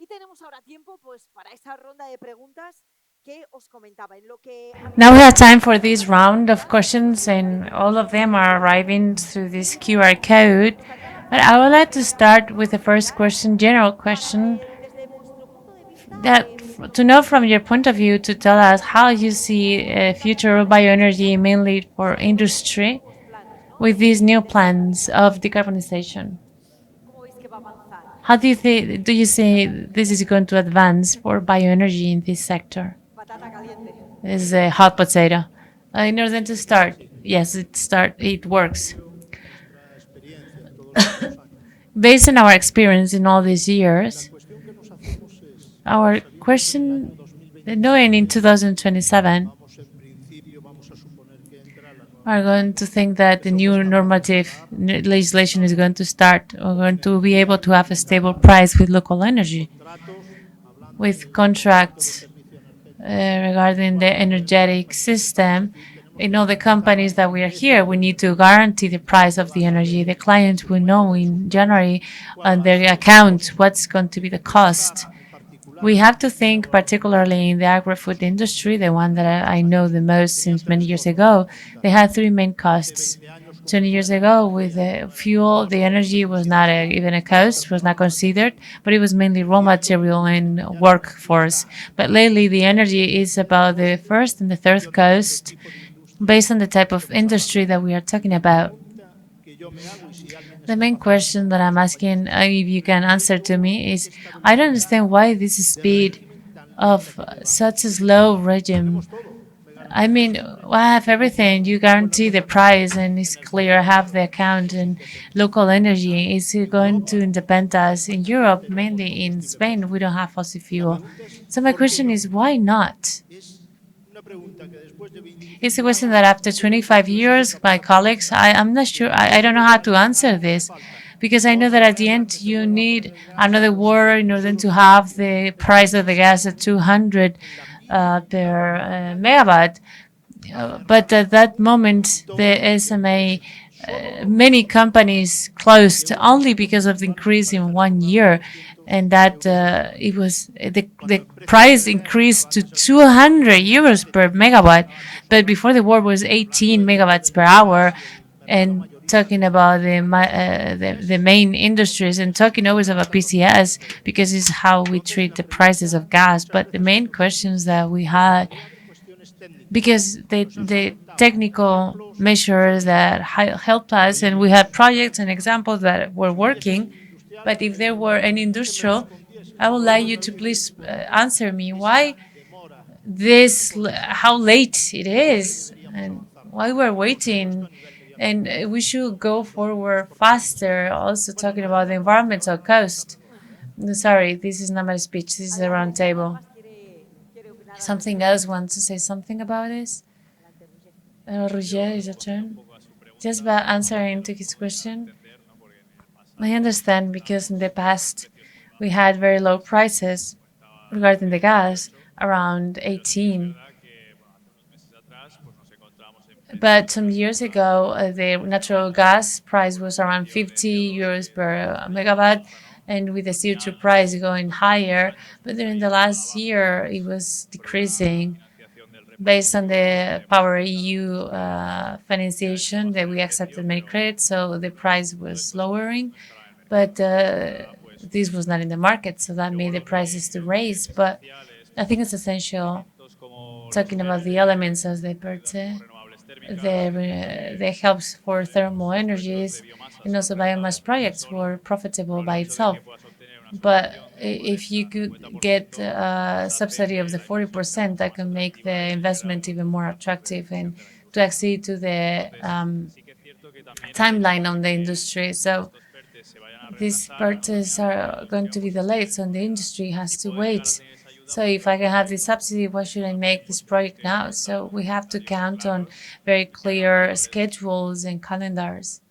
tenemos ahora tiempo pues para esa ronda de preguntas que os comentaba. En lo que Now we have time for this round of questions, and all of them are arriving through this QR code. But I would like to start with the first question, general question, desde vuestro punto de vista, that to know from your point of view, to tell us how you see future bioenergy, mainly for industry, planes, ¿no? with these new plans of decarbonization. ¿Cómo veis que va a avanzar? How do you think? Do you see this is going to advance for bioenergy in this sector? Patata caliente. This is a hot potato. In order to start, yes, it works. Based on our experience in all these years, our question, knowing in 2027, are going to think that the new normative legislation is going to start. We're going to be able to have a stable price with local energy, with contracts regarding the energetic system. In all the companies that we are here, we need to guarantee the price of the energy. The client will know in January on their account what's going to be the cost. We have to think particularly in the agri-food industry, the one that I know the most since many years ago. They had three main costs. 20 years ago, with the fuel, the energy was not even a cost, was not considered, but it was mainly raw material and workforce. But lately, the energy is about the first and the third cost, based on the type of industry that we are talking about. The main question that I'm asking, if you can answer to me, is I don't understand why this speed of such a slow regime. I mean, I have everything. You guarantee the price, and it's clear. I have the account, and local energy is going to independent us in Europe, mainly in Spain. We don't have fossil fuel. So my question is, why not? It's a question that after 25 years, my colleagues, I'm not sure, I don't know how to answer this, because I know that at the end you need another war in order to have the price of the gas at 200 per megawatt. But at that moment, the SMA, many companies closed only because of the increase in 1 year, and that it was the price increased to 200 euros per megawatt. But before the war was 18 megawatts per hour, and talking about the main industries and talking always about PCS because it's how we treat the prices of gas. But the main questions that we had, because the technical measures that helped us, and we had projects and examples that were working. But if there were an industrial, I would like you to please answer me why this, how late it is, and why we're waiting. And we should go forward faster. Also talking about the environmental cost. Sorry, this is not my speech. This is a round table. Something else wants to say something about this? Roger, is your turn. Just by answering to his question, I understand because in the past we had very low prices regarding the gas, around 18. But some years ago, the natural gas price was around 50 euros per megawatt, and with the CO2 price going higher. But during the last year, it was decreasing based on the Power EU financiation that we accepted many credits, so the price was lowering. But this was not in the market, so that made the prices to raise. But I think it's essential talking about the elements as they pertain. The helps for thermal energies and also biomass projects were profitable by itself. But if you could get a subsidy of the 40%, that can make the investment even more attractive and to accede to the timeline on the industry. So these purchases are going to be delayed, so the industry has to wait. So if I can have this subsidy, why should I make this project now? So we have to count on very clear schedules and calendars.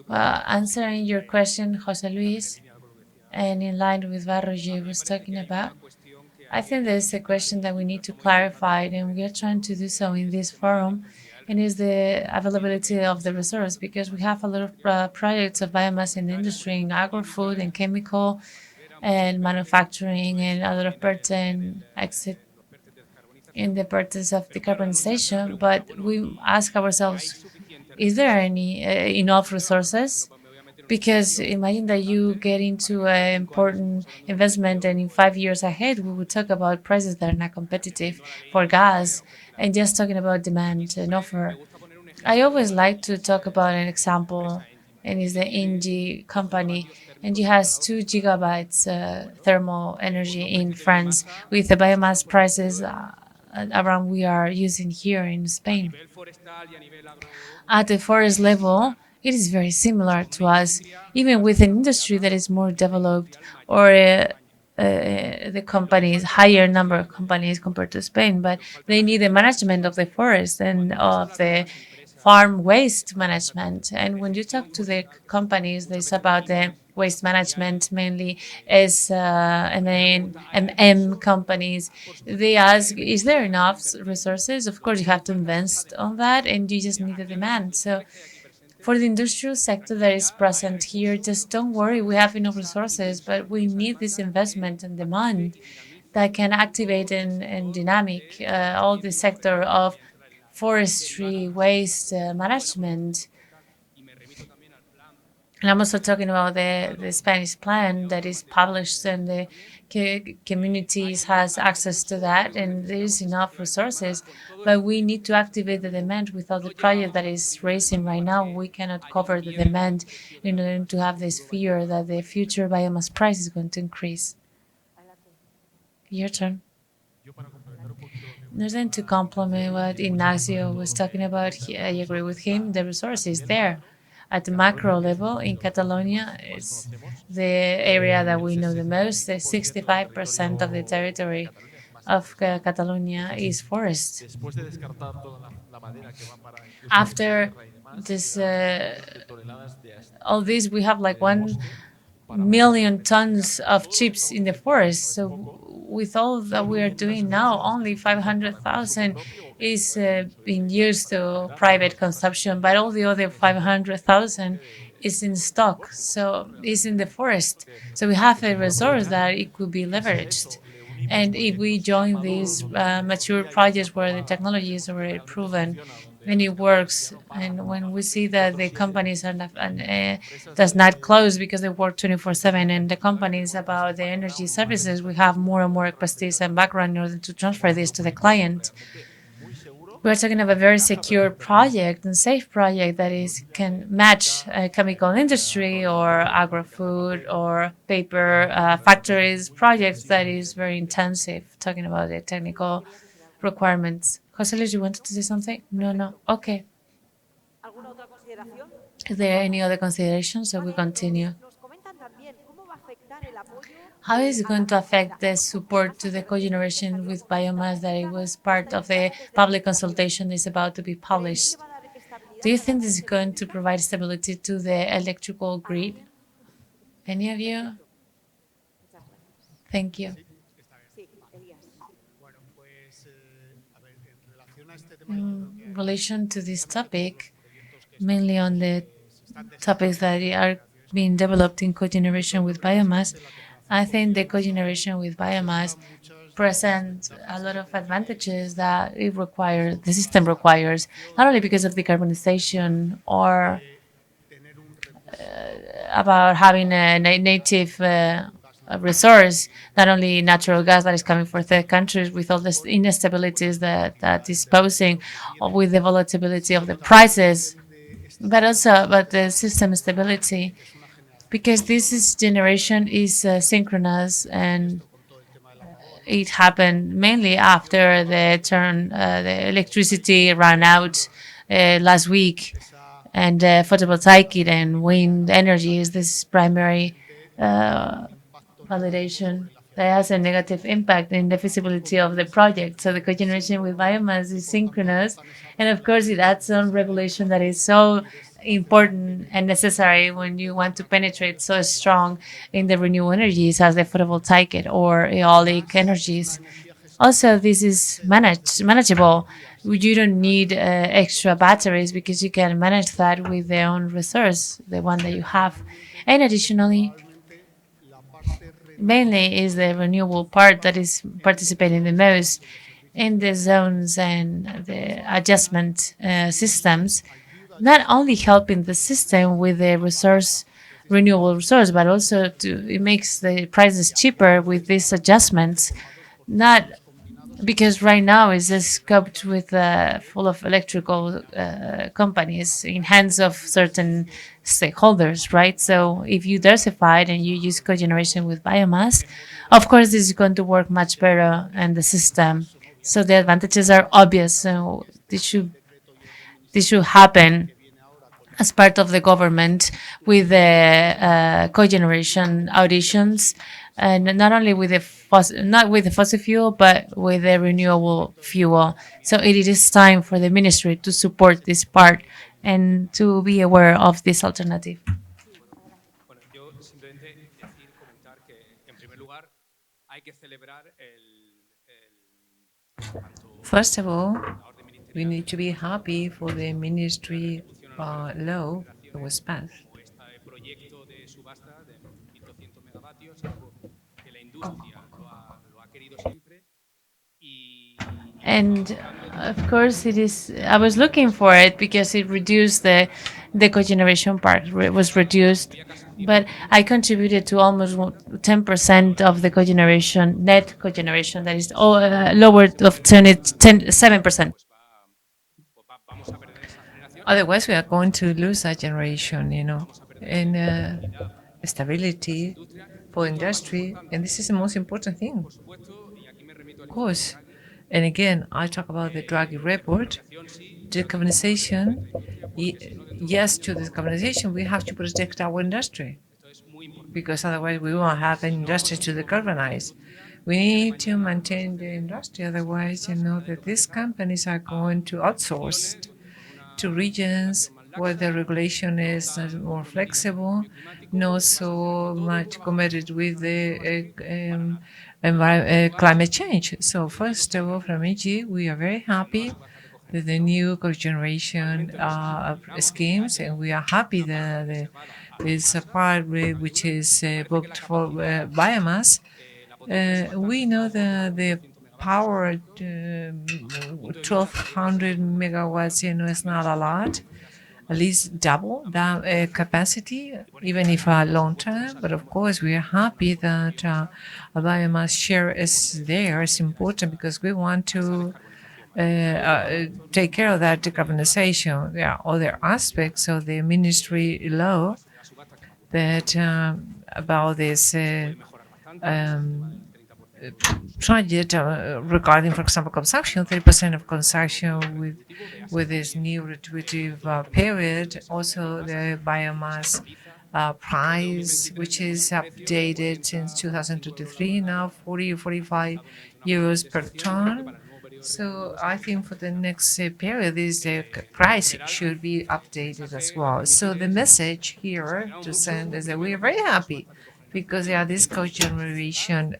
Well, answering your question, José Luis, and in line with what Roger was talking about, I think there's a question that we need to clarify, and we are trying to do so in this forum, and is the availability of the resource, because we have a lot of projects of biomass in the industry, in agri-food and chemical and manufacturing, and a lot of burden exit in the purpose of decarbonization. But we ask ourselves, is there any enough resources? Because imagine that you get into an important investment, and in 5 years ahead, we would talk about prices that are not competitive for gas, and just talking about demand and offer. I always like to talk about an example, and it's the ENGIE company. ENGIE has 2 gigabytes thermal energy in France, with the biomass prices around we are using here in Spain. At the forest level, it is very similar to us, even with an industry that is more developed, or the companies, higher number of companies compared to Spain, but they need the management of the forest and of the farm waste management. And when you talk to the companies, it's about the waste management mainly as companies. They ask, is there enough resources? Of course, you have to invest on that, and you just need the demand. So for the industrial sector that is present here, just don't worry, we have enough resources, but we need this investment and demand that can activate and dynamic all the sector of forestry, waste management. And I'm also talking about the Spanish plan that is published, and the communities has access to that, and there is enough resources. But we need to activate the demand. Without the project that is raising right now, we cannot cover the demand in order to have this fear that the future biomass price is going to increase. Your turn. There's then to complement what Ignacio was talking about. I agree with him. The resource is there. At the macro level, in Catalonia, it's the area that we know the most. 65% of the territory of Catalonia is forest. After this, all this, we have like 1 million tons of chips in the forest. So with all that we are doing now, only 500,000 is being used to private consumption, but all the other 500,000 is in stock, so it's in the forest. So we have a resource that it could be leveraged. And if we join these mature projects where the technology is already proven and it works, and when we see that the companies are not, does not close because they work 24/7, and the companies about the energy services, we have more and more expertise and background in order to transfer this to the client. We're talking about a very secure project and safe project that can match chemical industry or agri-food or paper factories projects that is very intensive, talking about the technical requirements. José Luis, you wanted to say something? No. Okay. Is there any other considerations, or we continue? How is it going to affect the support to the cogeneration with biomass that it was part of the public consultation is about to be published? Do you think this is going to provide stability to the electrical grid? Any of you? Thank you. In relation to this topic, mainly on the topics that are being developed in cogeneration with biomass, I think the cogeneration with biomass presents a lot of advantages that the system requires, not only because of decarbonization or about having a native resource, not only natural gas that is coming from third countries with all the instabilities that is posing, with the volatility of the prices, but also about the system stability, because this generation is synchronous, and it happened mainly after the electricity ran out last week, and photovoltaic and wind energy is this primary validation that has a negative impact in the feasibility of the project. So the cogeneration with biomass is synchronous, and of course it adds on regulation that is so important and necessary when you want to penetrate so strong in the renewable energies as the photovoltaic or eolic energies. Also, this is manageable. You don't need extra batteries because you can manage that with the own resource, the one that you have. And additionally, mainly is the renewable part that is participating the most in the zones and the adjustment systems, not only helping the system with the resource, renewable resource, but also it makes the prices cheaper with these adjustments. Not because right now it's just scoped with full of electrical companies in hands of certain stakeholders, right? So if you diversify it and you use cogeneration with biomass, of course this is going to work much better in the system. So the advantages are obvious. So this should happen as part of the government with the cogeneration auditions, and not only with the not with the fossil fuel, but with the renewable fuel. So it is time for the ministry to support this part and to be aware of this alternative. First of all, we need to be happy for the ministry law that was passed. And of course, it is. I was looking for it because it reduced the cogeneration part. It was reduced, but I contributed to almost 10% of the cogeneration, net cogeneration. That is lowered of 7%. Otherwise, we are going to lose that generation, and stability for industry. And this is the most important thing. Of course. And again, I talk about the Draghi report, decarbonization. Yes, to decarbonization, we have to protect our industry because otherwise we won't have an industry to decarbonize. We need to maintain the industry, otherwise, that these companies are going to outsource to regions where the regulation is more flexible, not so much committed with the climate change. So first of all, from EG, we are very happy with the new cogeneration schemes, and we are happy that this part which is booked for biomass. We know that the power 1,200 megawatts, is not a lot. At least double that capacity, even if long term. But of course, we are happy that a biomass share is there. It's important because we want to take care of that decarbonization. There are other aspects of the ministry law that about this project regarding, for example, consumption, 30% of consumption with this new retributive period. Also, the biomass price, which is updated since 2023, now 40 or 45 euros per ton. So I think for the next period, this price should be updated as well. So the message here to send is that we are very happy because there are these cogeneration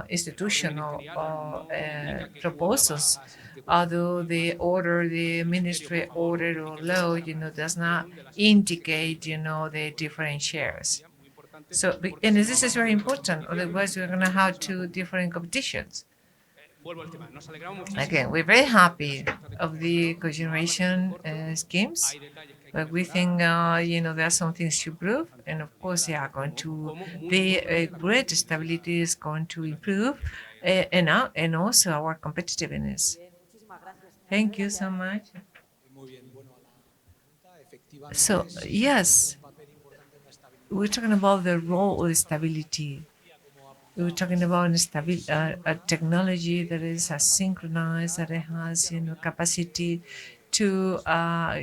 institutional proposals. Although the ministry order or law, does not indicate, the different shares. So, and this is very important. Otherwise, we're going to have two different competitions. Again, we're very happy of the cogeneration schemes, but we think, there are some things to improve, and of course, they are going to, the grid stability is going to improve, and also our competitiveness. Thank you so much. So, yes, we're talking about the role of stability. We were talking about a technology that is synchronized, that it has capacity to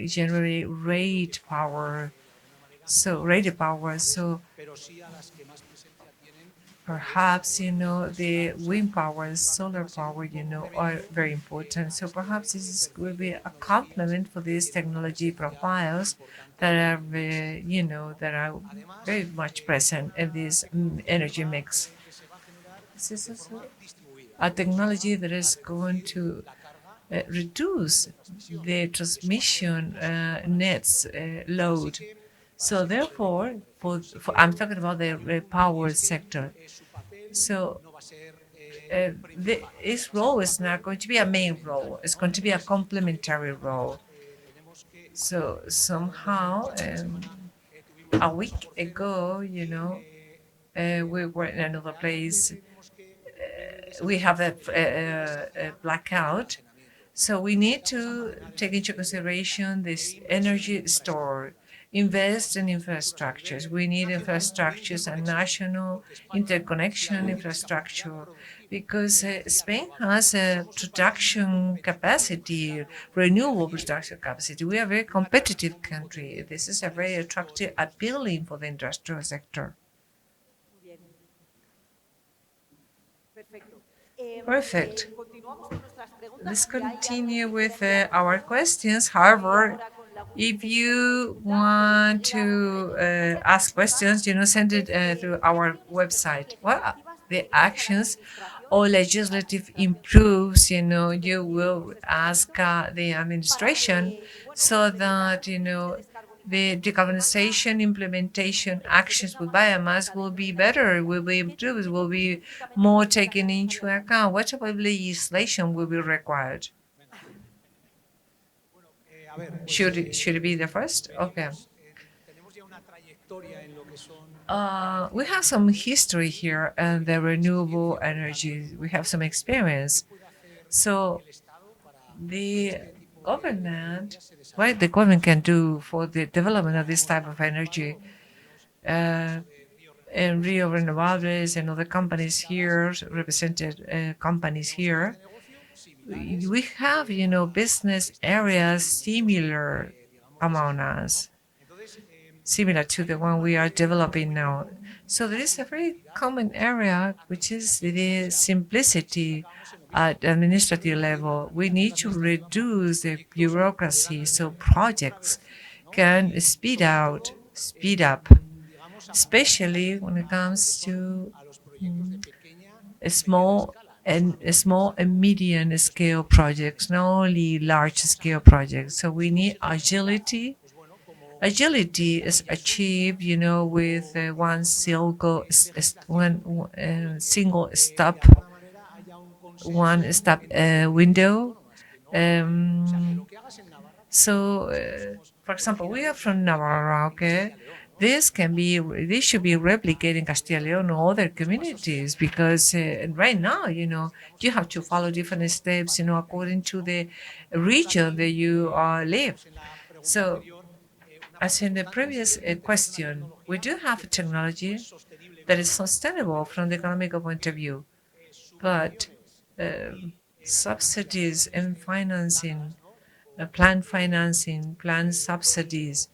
generate rate power. So rated power. So perhaps the wind power, solar power, are very important. So perhaps will be a complement for these technology profiles that are, that are very much present in this energy mix. This is also a technology that is going to reduce the transmission nets load. So therefore, I'm talking about the power sector. So its role is not going to be a main role. It's going to be a complementary role. So somehow, a week ago, we were in another place. We have a blackout. So we need to take into consideration this energy store, invest in infrastructures. We need infrastructures and national interconnection infrastructure because Spain has a production capacity, renewable production capacity. We are a very competitive country. This is a very attractive, appealing for the industrial sector. Muy bien. Perfecto. Perfect. Continuamos con nuestras preguntas. Let's Y hay algo continue que with quedaría our questions. However, ahora con la if última you pregunta, want era to hacer ask preguntas questions, send it through ¿qué our acciones website. sociales y What are efectivas the pediremos a las actions or administraciones y a las legislative estrategias improves, de you will este ask momento the para administration que, bueno, so implementar that, este the descarbonización con biomasa decarbonization implementation que actions tenga with más biomass oferta will dentro be de la better, industria. will be ¿Qué, improved, qué will be específicamente more necesitaría taken que into saliera de account. What type of legislation will be required? Should it be the first? Okay. We have some history here and the renewable energy. We have some experience. So the government, what the government can do for the development of this type of energy, and Rio Renovables and other companies here, represented companies here, we have, business areas similar among us, similar to the one we are developing now. So there is a very common area, which is the simplicity at administrative level. We need to reduce the bureaucracy so projects can speed up, especially when it comes to small and medium scale projects, not only large scale projects. So we need agility. Agility is achieved, with single stop, one stop window. For example, we are from Navarra, okay? This should be replicated in Castilla y León or other communities because right now, you have to follow different steps, according to the region that you live. So, as in the previous question, we do have a technology that is sustainable from the economic point of view, but subsidies and financing, plant subsidies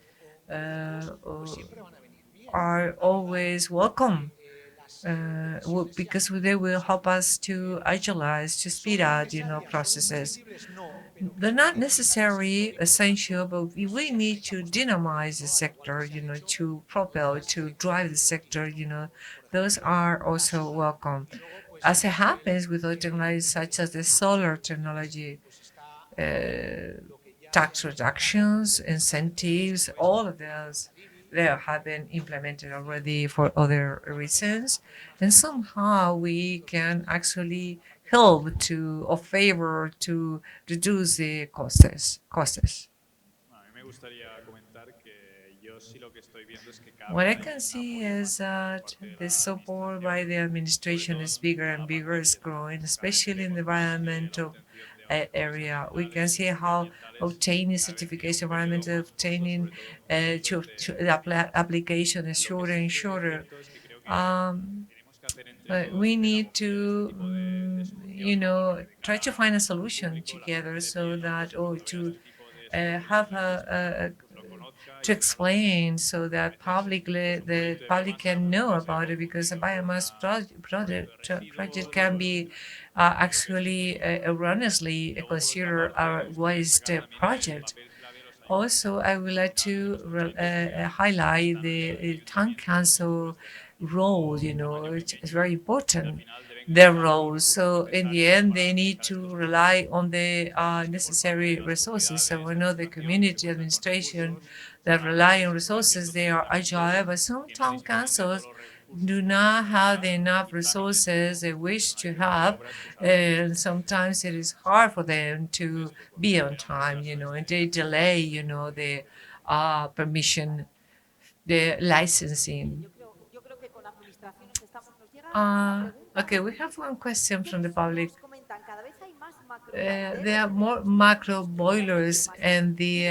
are always welcome because they will help us to agilize, to speed up, processes. They're not necessarily essential, but we need to dynamize the sector, to propel, to drive the sector, those are also welcome. As it happens with other technologies such as the solar technology, tax reductions, incentives, all of those they have been implemented already for other reasons. And somehow we can actually help to or favor to reduce the costs. What I can see is that the support by the administration is bigger and bigger, is growing, especially in the environmental area. We can see how obtaining certification, environmental obtaining the application is shorter and shorter. But we need to, try to find a solution together so that, or to have to explain so that the public can know about it because a biomass project can be actually erroneously considered a waste project. Also, I would like to highlight the town council role, which is very important. their role. So in the end, they need to rely on the necessary resources. So we know the community administration that rely on resources, they are agile, but some town councils do not have the enough resources they wish to have, and sometimes it is hard for them to be on time, and they delay, the permission, the licensing. Yo creo que con administraciones estamos. Nos llega una pregunta. Okay, we have one question from the public. Nos comentan, cada vez hay más macrocalderas There are en more el macro sector boilers biomasa. and the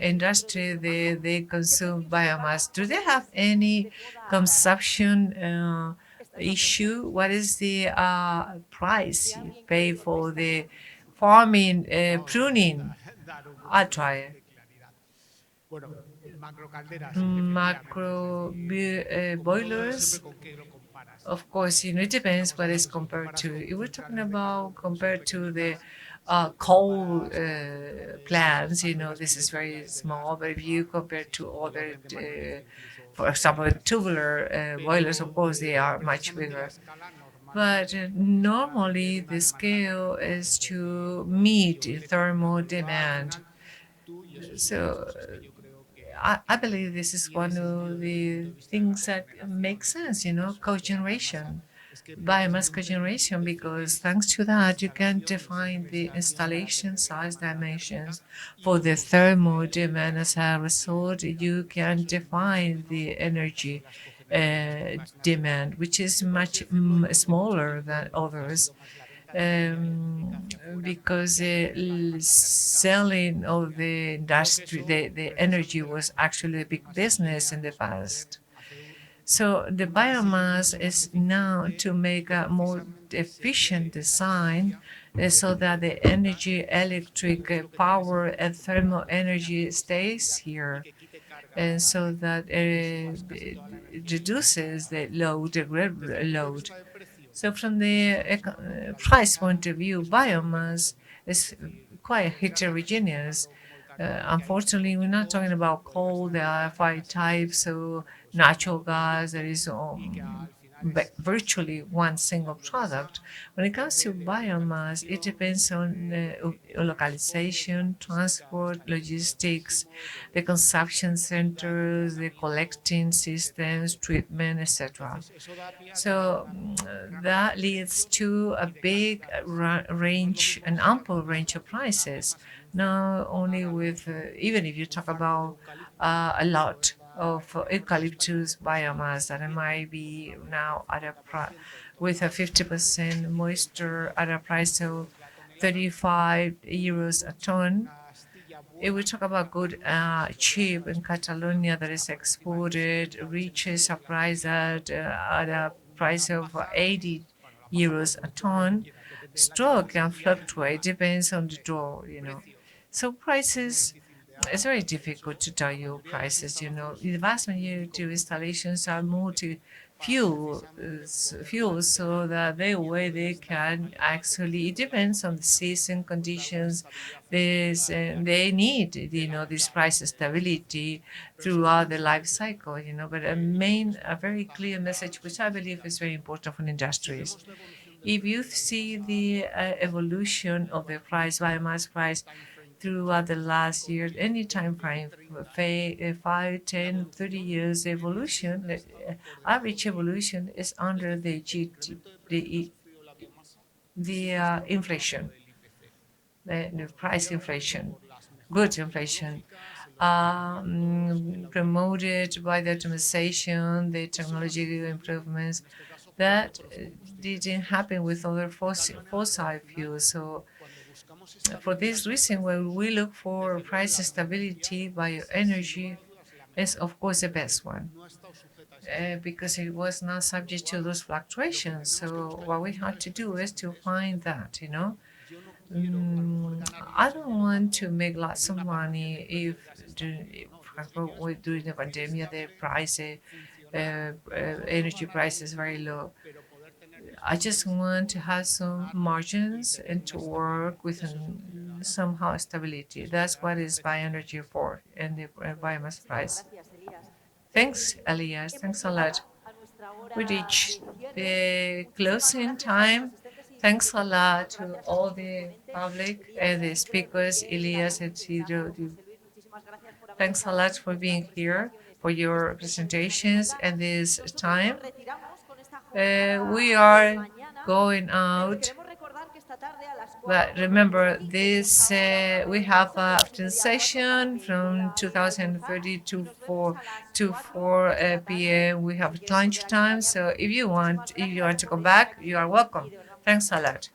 industry, they consume biomass. Do they have any consumption issue? What is the price you pay for the farming, pruning? I'll try it. Macro boilers, of course, it depends what is compared to. If we're talking about compared to the coal plants, this is very small. But if you compare to other, for example, tubular boilers, of course, they are much bigger. But normally, the scale is to meet thermal demand. So I believe this is one of the things that makes sense, cogeneration, biomass cogeneration, because thanks to that, you can define the installation size dimensions for the thermal demand. As a result, you can define the energy demand, which is much smaller than others. Because the selling of the industry, the energy was actually a big business in the past. So the biomass is now to make a more efficient design so that the energy, electric power and thermal energy stays here, and so that it reduces the load, the grid load. So from the price point of view, biomass is quite heterogeneous. Unfortunately, we're not talking about coal. There are five types of natural gas. There is virtually one single product. When it comes to biomass, it depends on localization, transport, logistics, the consumption centers, the collecting systems, treatment, etc. So that leads to a big range, an ample range of prices. Not only with, even if you talk about a lot of eucalyptus biomass that might be now at a with a 50% moisture at a price of 35 euros a ton. If we talk about good cheap in Catalonia that is exported, reaches a price at a price of 80 euros a ton. Stock can fluctuate, depends on the draw, So prices, it's very difficult to tell you prices, The vast majority of installations are fuels, so that the way they can actually, it depends on the season conditions. They need, this price stability throughout the life cycle, But a very clear message, which I believe is very important for industries. If you see the evolution of the price, biomass price, throughout the last year, any time frame, 5, 10, 30 years evolution, average evolution is under the inflation, the price inflation, good inflation, promoted by the optimization, the technological improvements that didn't happen with other fossil fuels. So for this reason, when we look for price stability, bioenergy is of course the best one, because it was not subject to those fluctuations. So what we had to do is to find that, I don't want to make lots of money if, for example, during the pandemic, the price, energy price is very low. I just want to have some margins and to work with somehow stability. That's what is bioenergy for, and the biomass price. Thanks, Elias. Thanks a lot. we reach the closing time. Thanks a lot to all the public and the speakers, Elías and Isidre. Thanks a lot for being here, for your presentations and this time. We are going out, but remember this, we have an afternoon session from 2030 to 4 p.m. We have lunch time, so if you want to come back, you are welcome. Thanks a lot.